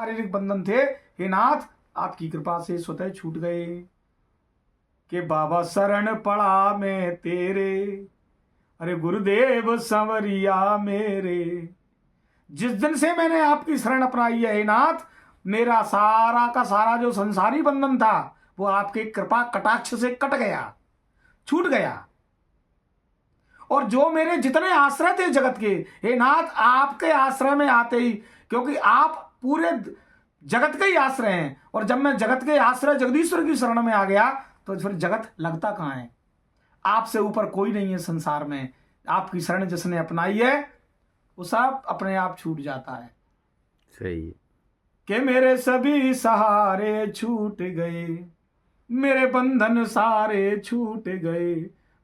शारीरिक बंधन थे, हे नाथ आपकी कृपा से स्वतः छूट गए। कि बाबा शरण पड़ा मैं तेरे, अरे गुरुदेव संवरिया मेरे। जिस दिन से मैंने आपकी शरण अपनाई है हे नाथ, मेरा सारा का सारा जो संसारी बंधन था वो आपके कृपा कटाक्ष से कट गया, छूट गया। और जो मेरे जितने आश्रय थे जगत के, हे नाथ आपके आश्रय में आते ही, क्योंकि आप पूरे जगत के ही आश्रय हैं, और जब मैं जगत के आश्रय जगदीश्वर की शरण में आ गया तो फिर जगत लगता कहां है। आपसे ऊपर कोई नहीं है संसार में। आपकी शरण जिसने अपनाई है वो सब अपने आप छूट जाता है। सही है। कि मेरे सभी सहारे छूट गए, मेरे बंधन सारे छूट गए।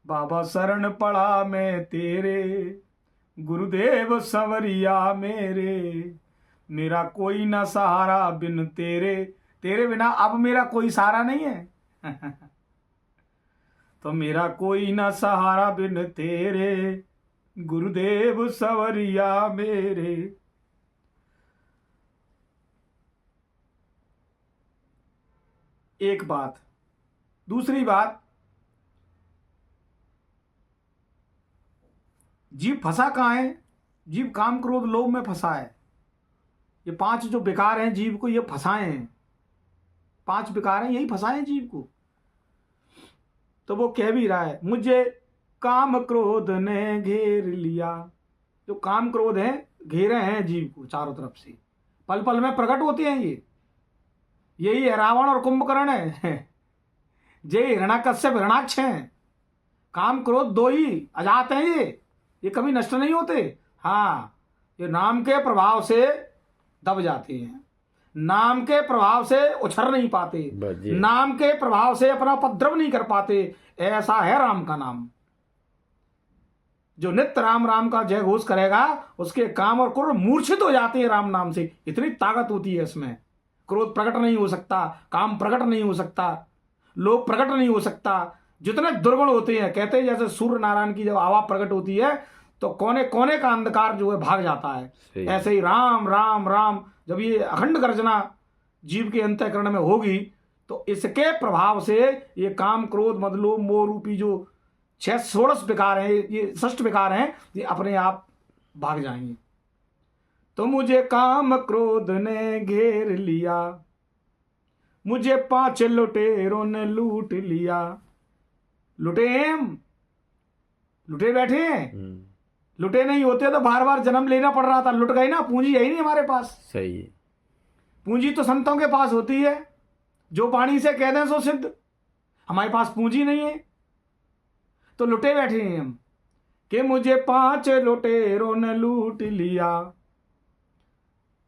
बाबा शरण पड़ा मैं तेरे, गुरुदेव संवरिया मेरे। मेरा कोई ना सहारा बिन तेरे, तेरे बिना अब मेरा कोई सहारा नहीं है। तो मेरा कोई ना सहारा बिन तेरे, गुरुदेव संवरिया मेरे। एक बात। दूसरी बात, जीव फंसा कहां है? जीव काम क्रोध लोभ में फंसा है। ये 5 जो विकार हैं जीव को, ये फंसाए हैं। 5 विकार हैं, यही फंसाए हैं जीव को। तो वो कह भी रहा है, मुझे काम क्रोध ने घेर लिया। जो काम क्रोध है घेरे हैं जीव को चारों तरफ से, पल पल में प्रकट होते हैं। यही है रावण और कुंभकर्ण है। जय हिरण्याकश्यप हिरणाक्ष हैं। काम क्रोध 2 ही अजात हैं, ये कभी नष्ट नहीं होते। हाँ, ये नाम के प्रभाव से दब जाते हैं, नाम के प्रभाव से उछर नहीं पाते, नाम के प्रभाव से अपना उपद्रव नहीं कर पाते। ऐसा है राम का नाम। जो नित्य राम राम का जय घोष करेगा उसके काम और क्रोध मूर्छित हो जाते हैं राम नाम से। इतनी ताकत होती है इसमें। क्रोध प्रकट नहीं हो सकता, काम प्रकट नहीं हो सकता, लोभ प्रकट नहीं हो सकता। जितने दुर्गुण होते हैं, कहते हैं जैसे सूर्य नारायण की जब आवा प्रकट होती है तो कोने कोने का अंधकार जो है भाग जाता है। ऐसे ही राम राम राम जब ये अखंड गर्जना जीव के अंतःकरण में होगी तो इसके प्रभाव से ये काम क्रोध मद लोभ मोह रूपी जो 16 विकार हैं, ये 6 विकार हैं, ये अपने आप भाग जाएंगे। तो मुझे काम क्रोध ने घेर लिया, मुझे 5 लुटेरों ने लूट लिया। लुटे बैठे हैं। लुटे नहीं होते तो बार बार जन्म लेना पड़ रहा था। लुट गए ना, पूंजी है ही नहीं हमारे पास। सही है। पूंजी तो संतों के पास होती है, जो वाणी से कह दें सो सिद्ध। हमारे पास पूंजी नहीं है तो लुटे बैठे हैं हम। कि मुझे 5 लुटेरों ने लूट लिया,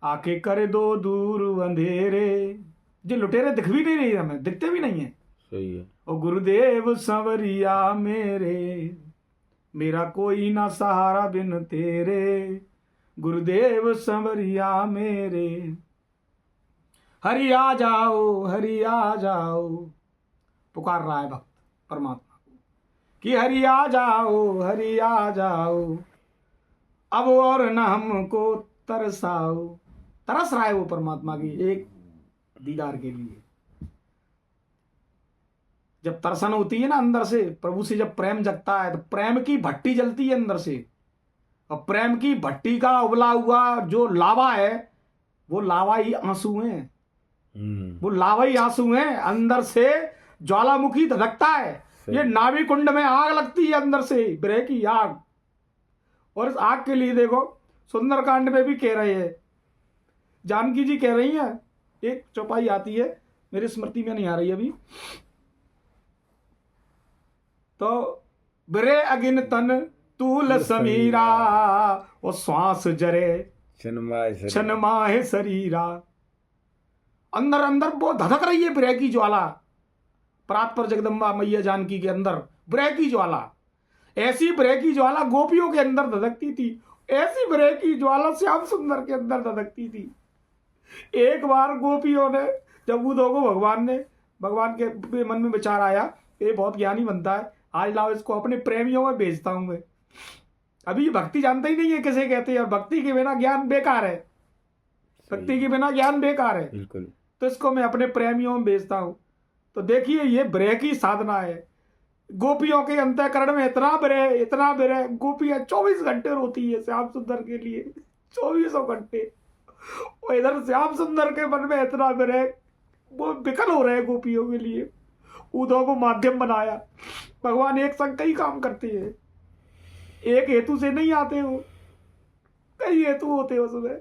आके कर दो दूर अंधेरे। जो लुटेरे दिख भी नहीं रही, हमें दिखते भी नहीं है। सही है। ओ गुरुदेव संवरिया मेरे, मेरा कोई ना सहारा बिन तेरे, गुरुदेव संवरिया मेरे। हरि आ जाओ, हरि आ जाओ, पुकार रहा है भक्त परमात्मा को कि हरि आ जाओ, हरि आ जाओ, अब और न हमको तरसाओ। तरस रहा है वो परमात्मा की एक दीदार के लिए। जब तरसन होती है ना अंदर से, प्रभु से जब प्रेम जगता है तो प्रेम की भट्टी जलती है अंदर से। और प्रेम की भट्टी का उबला हुआ जो लावा है वो लावा ही आंसू है। वो लावा ही आंसू है। अंदर से ज्वालामुखी धधकता है। ये नाभि कुंड में आग लगती है अंदर से, विरह की आग। और इस आग के लिए देखो सुंदरकांड में भी कह रहे हैं, जानकी जी कह रही हैं, एक चौपाई आती है मेरी स्मृति में नहीं आ रही अभी। तो बिरे अगिन तन तूल समीरा, वो श्वास जरे छनमाहे शरीरा। अंदर अंदर वो धधक रही है बिरह की ज्वाला। प्रात पर जगदम्बा मैया जानकी के अंदर बिरह की ज्वाला। ऐसी बिरह की ज्वाला गोपियों के अंदर धधकती थी, ऐसी बिरह की ज्वाला श्याम सुंदर के अंदर धधकती थी। एक बार गोपियों ने जब उद्धव को भगवान के मन में विचार आया, ये बहुत ज्ञानी बनता है, आज लाओ इसको अपने प्रेमियों में भेजता हूं मैं। अभी भक्ति जानता ही नहीं है किसे कहते हैं, और भक्ति के बिना ज्ञान बेकार है। भक्ति के बिना ज्ञान बेकार है। बिल्कुल। तो इसको मैं अपने प्रेमियों में भेजता हूँ। तो देखिए ये विरह की साधना है। गोपियों के अंतःकरण में इतना विरह, गोपियां 24 घंटे रोती है श्याम सुंदर के लिए, 24 घंटे। और इधर श्याम सुंदर के मन में इतना विरह, वो विकल हो रहे गोपियों के लिए। उद्धव को माध्यम बनाया। भगवान एक संग कई काम करते हैं, एक हेतु से नहीं आते हो, कई हेतु होते हो उसमें।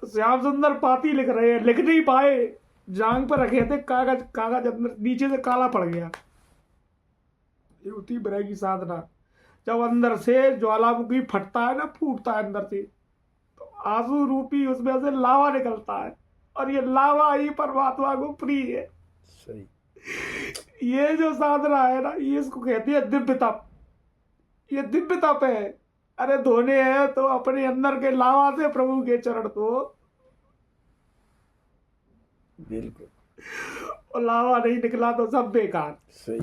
तो श्याम सुंदर पाती लिख रहे हैं, लिख नहीं पाए, जांग पर रखे थे कागज अंदर नीचे से काला पड़ गया। ये होती विरह की साधना। जब अंदर से ज्वालामुखी फटता है ना, फूटता है अंदर से, तो आंसू रूपी उसमें से लावा निकलता है, और ये लावा ही परमात्मा को प्रिय है। सही। ये जो साधना है ना, ये इसको कहती है दिव्य तप। ये दिव्य तप है। अरे धोने हैं तो अपने अंदर के लावा से प्रभु के चरण को, बिल्कुल। और लावा नहीं निकला तो सब बेकार। सही।